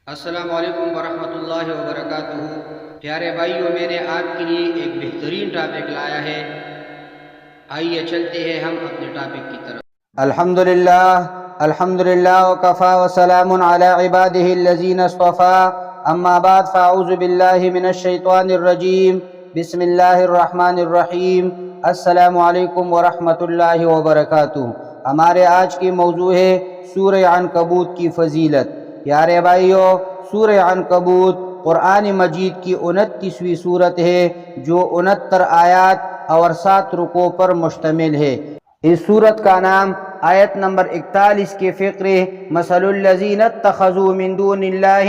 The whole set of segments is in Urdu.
السلام علیکم ورحمۃ اللہ وبرکاتہ۔ پیارے بھائیوں، میں نے آپ کے لیے ایک بہترین ٹاپک لایا ہے۔ آئیے چلتے ہیں ہم اپنے ٹاپک کی طرف۔ الحمدللہ وکفا وسلام علی عبادہ الذین اصطفیٰ، اما بعد فاعوذ باللہ من الشیطان الرجیم، بسم اللہ الرحمن الرحیم۔ السلام علیکم ورحمۃ اللہ وبرکاتہ۔ ہمارے آج کی موضوع ہے سورہ عنکبوت کی فضیلت۔ پیارے بھائیو، سورہ عنکبوت قرآن مجید کی 29ویں سورت ہے جو 69 آیات اور 7 رکوع پر مشتمل ہے۔ اس سورت کا نام آیت نمبر 41 کے فقرے مثل الذین اتخذوا من دون اللہ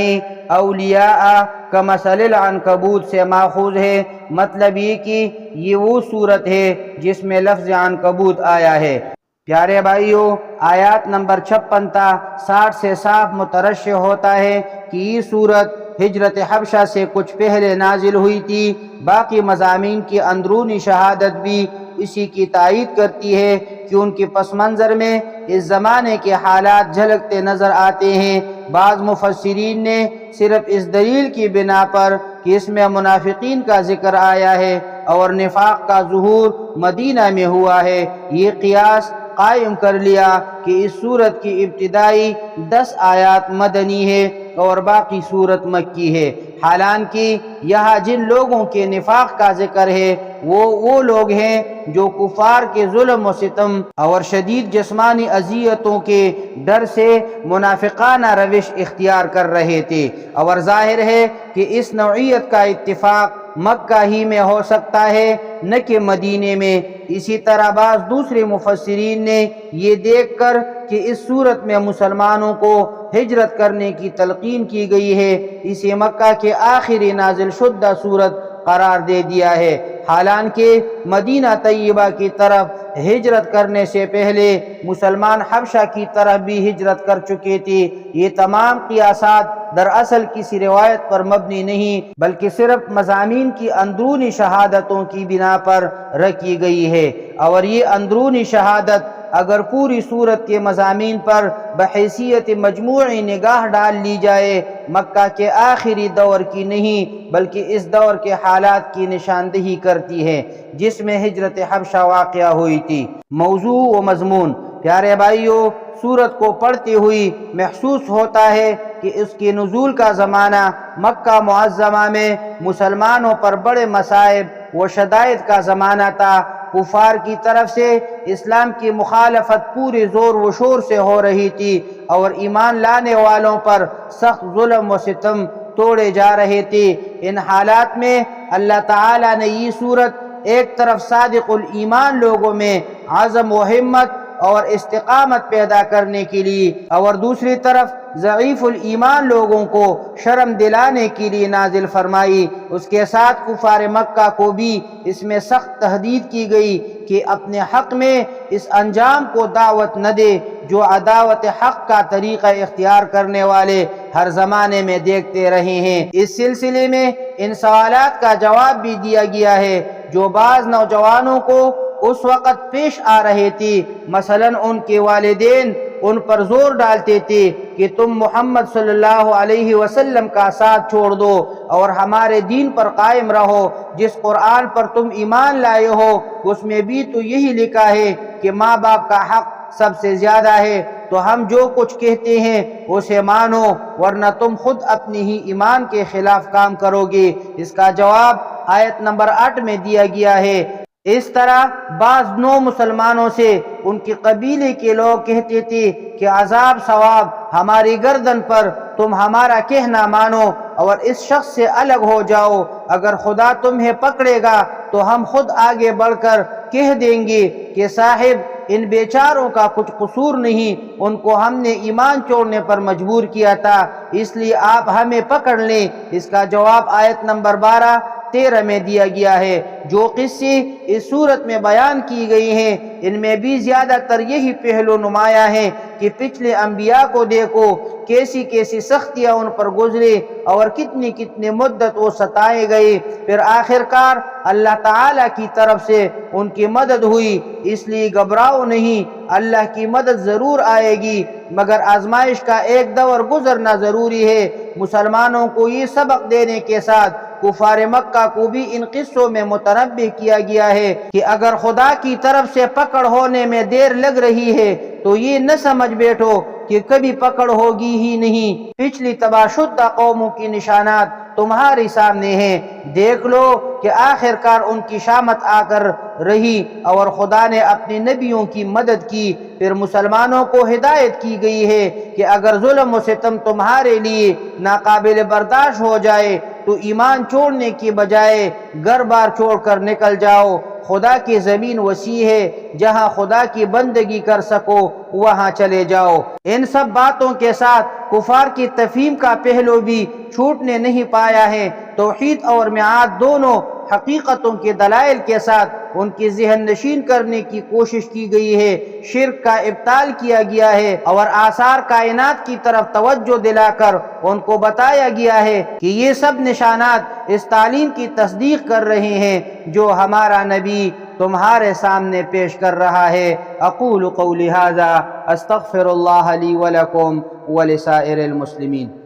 اولیاء کمثل العنکبوت سے ماخوذ ہے۔ مطلب یہ کہ یہ وہ سورت ہے جس میں لفظ عنکبوت آیا ہے۔ پیارے بھائیو، آیات نمبر 56 تا 60 سے صاف مترشح ہوتا ہے کہ یہ سورت ہجرت حبشہ سے کچھ پہلے نازل ہوئی تھی۔ باقی مضامین کی اندرونی شہادت بھی اسی کی تائید کرتی ہے کہ ان کے پس منظر میں اس زمانے کے حالات جھلکتے نظر آتے ہیں۔ بعض مفسرین نے صرف اس دلیل کی بنا پر کہ اس میں منافقین کا ذکر آیا ہے اور نفاق کا ظہور مدینہ میں ہوا ہے، یہ قیاس قائم کر لیا کہ اس سورت کی ابتدائی 10 آیات مدنی ہے اور باقی سورت مکی ہے۔ حالانکہ یہاں جن لوگوں کے نفاق کا ذکر ہے وہ لوگ ہیں جو کفار کے ظلم و ستم اور شدید جسمانی اذیتوں کے ڈر سے منافقانہ روش اختیار کر رہے تھے، اور ظاہر ہے کہ اس نوعیت کا اتفاق مکہ ہی میں ہو سکتا ہے نہ کہ مدینے میں۔ اسی طرح بعض دوسرے مفسرین نے یہ دیکھ کر کہ اس صورت میں مسلمانوں کو ہجرت کرنے کی تلقین کی گئی ہے، اسے مکہ کے آخری نازل شدہ صورت قرار دے دیا ہے، حالانکہ مدینہ طیبہ کی طرف ہجرت کرنے سے پہلے مسلمان حبشہ کی طرف بھی ہجرت کر چکے تھے۔ یہ تمام قیاسات دراصل کسی روایت پر مبنی نہیں بلکہ صرف مضامین کی اندرونی شہادتوں کی بنا پر رکھی گئی ہے، اور یہ اندرونی شہادت اگر پوری صورت کے مضامین پر بحیثیت مجموعی نگاہ ڈال لی جائے مکہ کے آخری دور کی نہیں بلکہ اس دور کے حالات کی نشاندہی کرتی ہے جس میں ہجرت حبشہ واقعہ ہوئی تھی۔ موضوع و مضمون۔ پیارے بھائیو، سورت کو پڑھتے ہوئی محسوس ہوتا ہے کہ اس کے نزول کا زمانہ مکہ معظمہ میں مسلمانوں پر بڑے مصائب و شدائد کا زمانہ تھا۔ کفار کی طرف سے اسلام کی مخالفت پورے زور و شور سے ہو رہی تھی اور ایمان لانے والوں پر سخت ظلم و ستم توڑے جا رہے تھے۔ ان حالات میں اللہ تعالیٰ نے یہ صورت ایک طرف صادق الایمان لوگوں میں عزم و ہمت اور استقامت پیدا کرنے کے لیے اور دوسری طرف ضعیف الایمان لوگوں کو شرم دلانے کے لیے نازل فرمائی۔ اس کے ساتھ کفار مکہ کو بھی اس میں سخت تحدید کی گئی کہ اپنے حق میں اس انجام کو دعوت نہ دے جو عداوت حق کا طریقہ اختیار کرنے والے ہر زمانے میں دیکھتے رہے ہیں۔ اس سلسلے میں ان سوالات کا جواب بھی دیا گیا ہے جو بعض نوجوانوں کو اس وقت پیش آ رہے تھے۔ مثلا ان کے والدین ان پر زور ڈالتے تھے کہ تم محمد صلی اللہ علیہ وسلم کا ساتھ چھوڑ دو اور ہمارے دین پر قائم رہو۔ جس قرآن پر تم ایمان لائے ہو اس میں بھی تو یہی لکھا ہے کہ ماں باپ کا حق سب سے زیادہ ہے، تو ہم جو کچھ کہتے ہیں اسے مانو ورنہ تم خود اپنی ہی ایمان کے خلاف کام کرو گے۔ اس کا جواب آیت نمبر 8 میں دیا گیا ہے۔ اس طرح بعض نو مسلمانوں سے ان کے قبیلے کے لوگ کہتے تھے کہ عذاب ثواب ہماری گردن پر، تم ہمارا کہنا مانو اور اس شخص سے الگ ہو جاؤ، اگر خدا تمہیں پکڑے گا تو ہم خود آگے بڑھ کر کہہ دیں گے کہ صاحب ان بیچاروں کا کچھ قصور نہیں، ان کو ہم نے ایمان چھوڑنے پر مجبور کیا تھا، اس لیے آپ ہمیں پکڑ لیں۔ اس کا جواب آیت نمبر 12-13 میں دیا گیا ہے۔ جو قصے اس صورت میں بیان کی گئی ہیں ان میں بھی زیادہ تر یہی پہلو نمایاں ہیں کہ پچھلے انبیاء کو دیکھو، کیسی کیسی سختیاں ان پر گزرے اور کتنی مدت وہ ستائے گئے، پھر آخرکار اللہ تعالیٰ کی طرف سے ان کی مدد ہوئی۔ اس لیے گھبراؤ نہیں، اللہ کی مدد ضرور آئے گی، مگر آزمائش کا ایک دور گزرنا ضروری ہے۔ مسلمانوں کو یہ سبق دینے کے ساتھ کفار مکہ کو بھی ان قصوں میں متنبہ کیا گیا ہے کہ اگر خدا کی طرف سے پکڑ ہونے میں دیر لگ رہی ہے تو یہ نہ سمجھ بیٹھو کہ کبھی پکڑ ہوگی ہی نہیں۔ پچھلی تباہ شدہ قوموں کی نشانات تمہارے سامنے ہیں، دیکھ لو کہ آخر کار ان کی شامت آ کر رہی اور خدا نے اپنے نبیوں کی مدد کی۔ پھر مسلمانوں کو ہدایت کی گئی ہے کہ اگر ظلم و ستم تمہارے لیے ناقابل برداشت ہو جائے تو ایمان چھوڑنے کی بجائے گھر بار چھوڑ کر نکل جاؤ۔ خدا کی زمین وسیع ہے، جہاں خدا کی بندگی کر سکو وہاں چلے جاؤ۔ ان سب باتوں کے ساتھ کفار کی تفہیم کا پہلو بھی چھوٹنے نہیں پایا ہے۔ توحید اور میعاد دونوں حقیقتوں کے دلائل کے ساتھ ان کی ذہن نشین کرنے کی کوشش کی گئی ہے، شرک کا ابطال کیا گیا ہے اور آثار کائنات کی طرف توجہ دلا کر ان کو بتایا گیا ہے کہ یہ سب نشانات اس تعلیم کی تصدیق کر رہے ہیں جو ہمارا نبی تمہارے سامنے پیش کر رہا ہے۔ اقول قولی ھذا استغفر اللہ لی ولکم ولسائر المسلمین۔